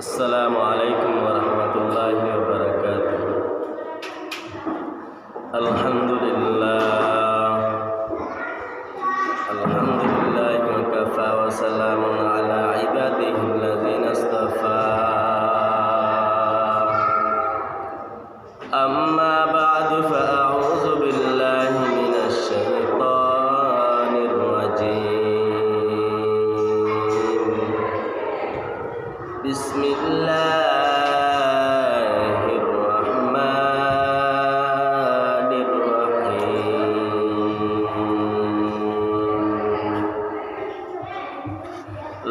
আসসালামু আলাইকুম ওয়া রাহমাতুল্লাহি ওয়া বারাকাতুহু। আলহামদুলিল্লাহ ওয়া কাফা ওয়া সালামুন আলা ইবাদিহিল্লাযিনা ইসতাফা। আম্মা বা'দু ফাআউযু বিল্লাহি মিনাশ শাইতানির রাজীম। বিসমিল্লাহির রহমানির রহিম।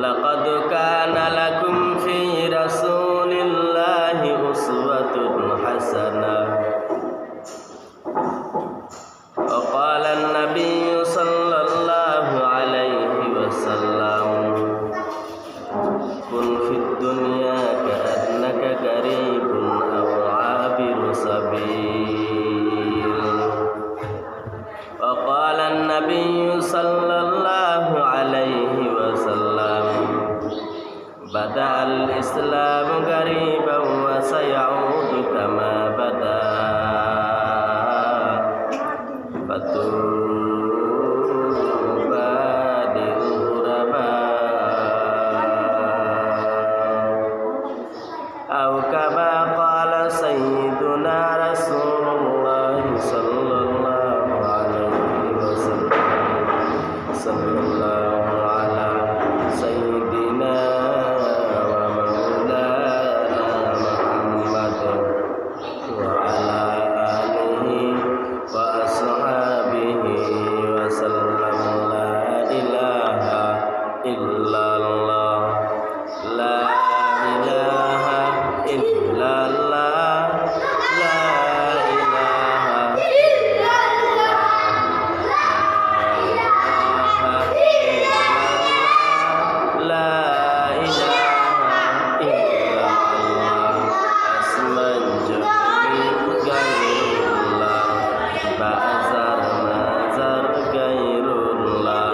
লাকাদ কানা লাকুম ফি রাসূলিল্লাহি উসওয়াতুন হাসানাহ। وقال النبي صلى الله عليه وسلم كن في الدنيا كأنك غريب أو عابر سبيل. وقال النبي صلى الله عليه وسلم بدأ الإسلام غريبا وسيعود كما بدأ فطوبى للغرباء أو كما قال سيدنا رسول الله صلى الله عليه وسلم. صلى الله على سيدنا ومولانا محمد وعلى آله وأصحابه وسلم. لا إله إلا الله، لا إله إلا الله، لا إله إلا الله، لا إله إلا الله. اسما جميل غير الله، بازار مازار غير الله،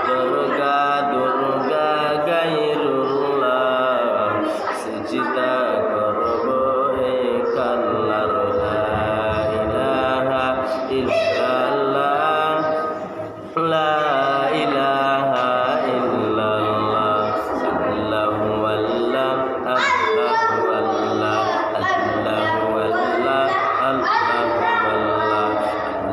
দুর্গা দুর্গা غير الله. সিজদা করব এক আল্লাহর, লা ইলাহা ইল্লাল্লাহ, লা ইলাহা ইল্লাল্লাহ। আল্লাহু আল্লাহ, আল্লাহু আল্লাহ, আল্লাহু আল্লাহ, আল্লাহু আল্লাহ,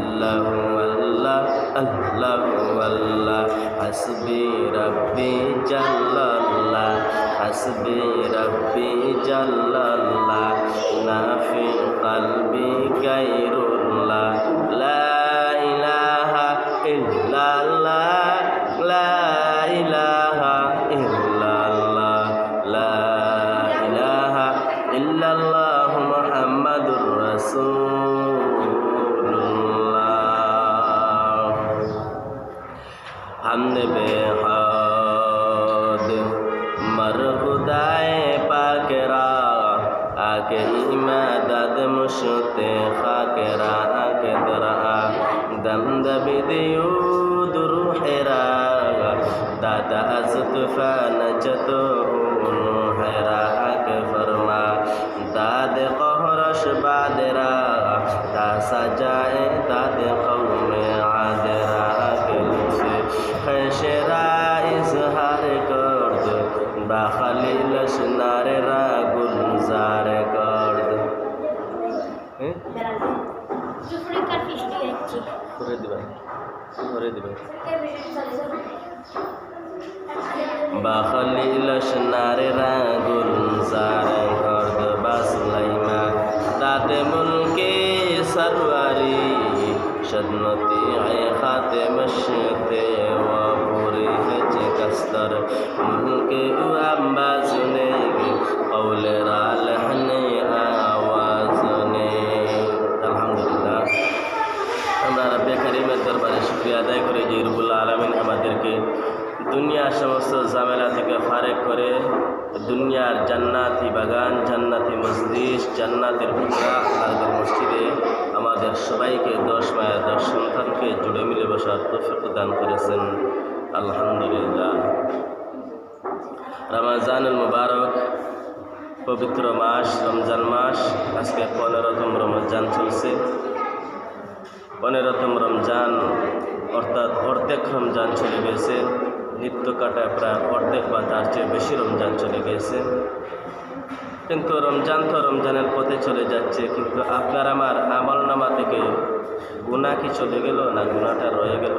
আল্লাহু আল্লাহ, আল্লাহু আল্লাহ। হাসবি রাব্বি জাল্লাল্লাহ, হাসবি রাব্বি জাল্লাল্লাহ। না ফি কলবি গায়রুল্লাহ, লা ইলাহা ইল্লাল্লাহ, লা ইলাহা ইল্লাল্লাহ, লা ইলাহা ইল্লাল্লাহ মুহাম্মাদুর রাসূলুল্লাহ। हमने बेहद मर खुदाए पाकरा आके इमादद मुशते खाकरा आके दरा दमद बिदियो दुरुहरा दादा अज़तफा नजतो उनुहरा आके फरमा दाद कहरश बादरा ता सजाए दाद कौमे आदरा आके खशरा इजहार कर दो बाखलील शनारे रा गुलजार कर दो। बाखलील शनारे रा गुलजार कर दो बासलाइमा दाते मुल्के सरवारी शदनती आए खाते मशते व पूरी है कस्तर मुल्के उम्बा सुनेगी कौले राल हने आवाज ने। আলহামদুলিল্লাহ, আমরা রব্বে কারীমের দরবারে শুকরিয়া আদায় করি যে রব্বুল আলামিন আমাদেরকে দুনিয়ার সমস্ত ঝামেলা থেকে ফারেক করে দুনিয়ার জান্নাতি বাগান, জান্নাতি মজলিস, জান্নাতের টুকরা আল্লাহর মসজিদে আমাদের সবাইকে 10 মায়ের 10 সন্তানকে জুড়ে মিলে বসার তৌফিক দান করেছেন। আলহামদুলিল্লাহ। রমজানুল মুবারক পবিত্র মাস রমজান মাস। আজকে 15তম রমজান চলছে। 15তম রমজান অর্থাৎ অর্ধেক রমজান চলে গেছে। নিত্য কাটায় প্রায় অর্ধেক বা তার চেয়ে বেশি রমজান চলে গেছে। কিন্তু রমজান তো রমজানের পথে চলে যাচ্ছে, কিন্তু আপনার আমার আমলনামা থেকে গুনাহ কি চলে গেল না গুনাহটা রয়ে গেল?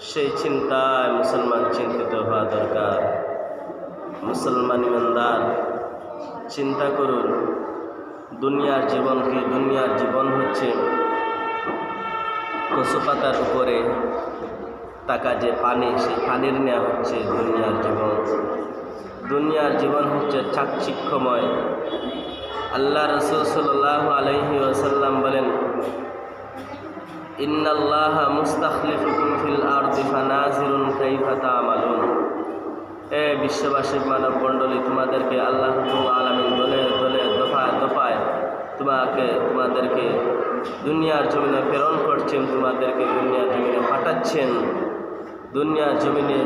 সেই চিন্তায় মুসলমান চিন্তিত হওয়া দরকার। মুসলমান ইমানদার চিন্তা করুন, দুনিয়ার জীবন কি? দুনিয়ার জীবন হচ্ছে কচু পাতার উপরে তাকা যে পানি, সেই পানির নেওয়া হচ্ছে দুনিয়ার জীবন। দুনিয়ার জীবন হচ্ছে চাকচিক্যময়। আল্লাহ রাসূল সাল্লাল্লাহু আলাইহি ওয়াসাল্লাম বলেন, ইন্নাল্লাহা মুস্তাখলিফুকুম ফিল আরদি ফানাজিরুন কাইফা তা'মালুন। এ বিশ্ববাসী মানব মণ্ডলী, তোমাদেরকে আল্লাহ রাব্বুল আলামিন দলে দলে দফায় দফায় তোমাদেরকে দুনিয়ার জমিনে প্রেরণ করছেন, তোমাদেরকে দুনিয়ার জমিনে পাঠাচ্ছেন, দুনিয়ার জমিনে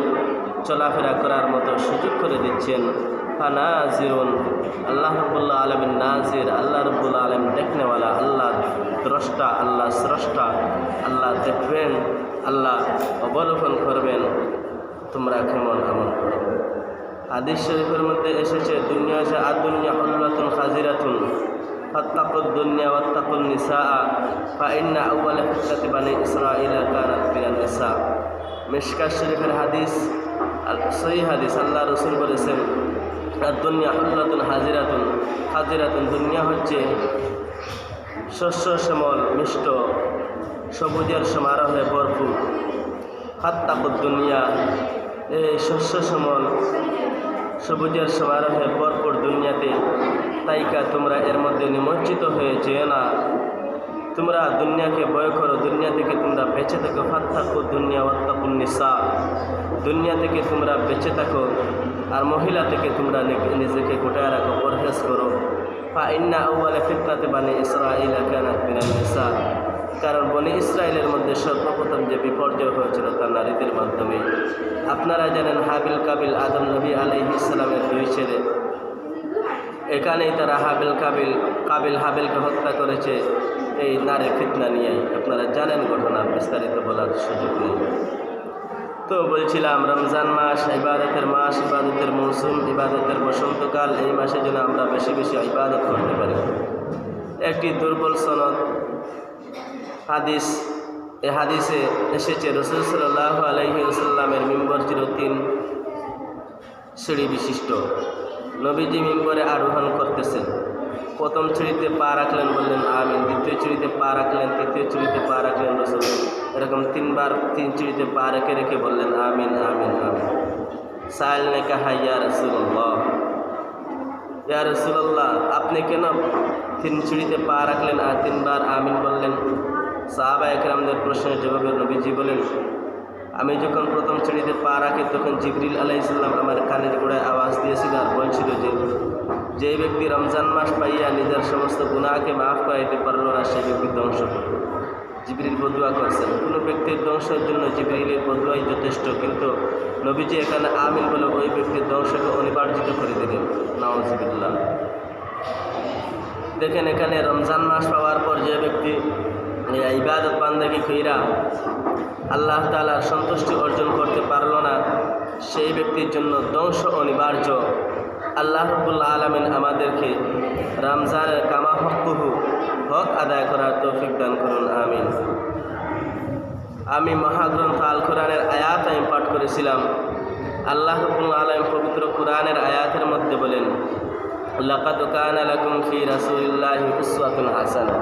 চলাফেরা করার মতো সুযোগ করে দিচ্ছেন। ফানাজিরুন, আল্লাহ রাব্বুল আলামিন নাজির, আল্লাহ রাব্বুল আলামিন দেখনেওয়ালা, আল্লাহ দ্রষ্টা, আল্লাহ স্রষ্টা, আল্লাহ দেখবেন, আল্লাহ অবলোকন করবেন তোমরা কেমন আমল করো। হাদিস শরীফের মধ্যে এসেছে, দুনিয়া যে আদ-দুনিয়া হুল্লাতুন খাজিরাতুন ফাত্তাকুদ দুনিয়া ওয়াত্তাকুন নিসাআ ফাইন্না আউওয়ালা ফিতনাতি বানি ইসরাঈলা কানাত মিনান নিসা। মিশকাত শরীফের হাদিস, সহিহ হাদিস। আল্লাহ রাসূল বলেছেন, আদ-দুনিয়া হুল্লাতুন খাজিরাতুন, দুনিয়া হচ্ছে শস্য শ্যামল মিষ্ট সবুজের সমারোহে ভরপুর। ফাত্তাকুদ দুনিয়া, এই শস্য শ্যামল সবুজের সমারোহে ভরপুর দুনিয়াতে তাইকা তোমরা এর মধ্যে নিমজ্জিত হয়ে যেও না। তোমরা দুনিয়াকে ভয় করো, দুনিয়া থেকে তোমরা বেঁচে থাকো। ফাত্তাকুদ দুনিয়া ওয়াত্তাকুন নিসা, দুনিয়া থেকে তোমরা বেঁচে থাকো আর মহিলা থেকে তোমরা নিজেকে গোটায় রাখো, পরহেজ করো। ফাইন্না আউওয়ালা ফিতনাতি বানি ইসরাঈলা কানাত মিনান নিসা, কারণ বনি ইসরায়েলের মধ্যে সর্বপ্রথম যে বিপর্যয় হয়েছিল তা নারীদের মাধ্যমে। আপনারা জানেন, হাবিল কাবিল আদম নবী আলাইহিস সালামের দুই ছেলে। এখানেই তারা কাবিল হাবিলকে হত্যা করেছে এই নারীর ফিতনা নিয়ে। আপনারা জানেন ঘটনা, বিস্তারিত বলার সুযোগ নেই। তো বলছিলাম, রমজান মাস ইবাদতের মাস, ইবাদতের মৌসুম, ইবাদতের বসন্তকাল। এই মাসে যেন আমরা বেশি বেশি ইবাদত করতে পারি। একটি দুর্বল সনদ হাদিস, এই হাদিসে এসেছে রাসূল সাল্লাল্লাহু আলাইহি ওয়াসাল্লামের মিম্বর ছিল 3 সিঁড়ি বিশিষ্ট। নবীজি মিম্বরে আরোহণ করতেছেন। প্রথম সিঁড়িতে পা রাখলেন, বললেন আমিন। দ্বিতীয় সিঁড়িতে পা রাখলেন, তৃতীয় সিঁড়িতে পা রাখলেন। রাসূল এরকম 3 বার 3 সিঁড়িতে পা রেখে রেখে বললেন আমিন আমিন আমিন। সাইল নে কাহা, ইয়া রাসূলুল্লাহ, ইয়া রাসূলুল্লাহ, আপনি কেন 3 সিঁড়িতে পা রাখলেন আর 3 বার আমিন বললেন? সাহাবা একরামদের প্রশ্নের জবাবে নবীজি বলেন, আমি যখন প্রথম সিঁড়িতে পা রাখি তখন জিবরিল আলাইহিস সালাম আমার কানের গোড়ায় আওয়াজ দিয়েছিল আর বলছিল যে ব্যক্তি রমজান মাস পাইয়া নিজের সমস্ত গুনাহকে মাফ করাইতে পারল না, সেই ব্যক্তি ধ্বংস করল। জিবরিল বদুয়া করছেন। কোনো ব্যক্তির ধ্বংসের জন্য জিবরিলের বদুয়াই যথেষ্ট, কিন্তু নবীজি এখানে আমিন বলে ওই ব্যক্তির ধ্বংসকে অনিবার্জিত করে দিলেন। নাউযুবিল্লাহ। দেখেন, এখানে রমজান মাস পাওয়ার পর যে ব্যক্তি ইবাদত বান্দাগি কইরা আল্লাহ তাআলার সন্তুষ্টি অর্জন করতে পারল না, সেই ব্যক্তির জন্য ধ্বংস অনিবার্য। আল্লাহ রাব্বুল আলামিন আমাদেরকে রমজানের কামা হকুহু, হক আদায় করার তৌফিক দান করুন, আমিন। আমি মহাগ্রন্থ আল কোরআনের আয়াত পাঠ করেছিলাম। আল্লাহ রাব্বুল আলামিন পবিত্র কোরআনের আয়াতের মধ্যে বলেন, লাকাদ কানা লাকুম ফি রাসূলিল্লাহি উসওয়াতুন হাসানাহ।